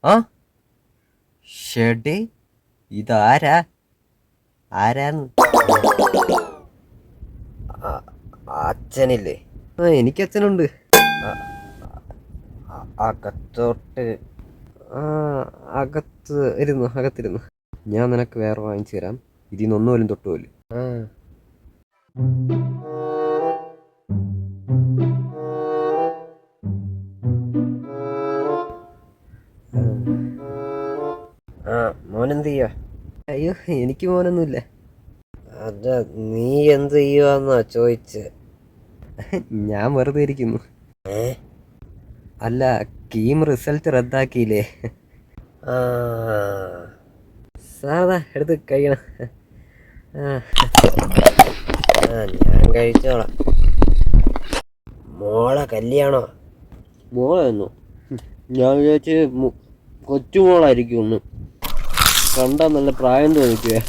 ആ ഷെഡേ ഇതാരാ? ആരാന്ന്? അ- അച്ഛനില്ലേ? ആ എനിക്ക് അച്ഛനുണ്ട്. അ- അകത്തോട്ട്. ആ അകത്ത് ഇരുന്നു, അകത്തിരുന്നു. ഞാൻ നിനക്ക് വേറെ വാങ്ങിച്ചു തരാം. ഇതിന്ന് ഒന്നുപോലും തൊട്ടുപോലും. ആ ആ മോനെന്ത് ചെയ്യുക? അയ്യോ എനിക്ക് മോനൊന്നുമില്ല. അതാ, നീ എന്ത് ചെയ്യുവാന്നാ ചോദിച്ച്. ഞാൻ വെറുതെ ഇരിക്കുന്നു. ഏ അല്ല, കീം റിസൾട്ട് റദ്ദാക്കിയില്ലേ? ആ സാധാ എടുത്ത് കഴിയണം. ആ ഞാൻ കഴിച്ചോളാം. മോളെ കല്യാണോ? മോളെന്നോ? ഞാൻ വിചാരിച്ച് കൊച്ചുമോളായിരിക്കും. ഒന്ന് കണ്ടാ നല്ല പ്രായം തോന്നിക്കുക.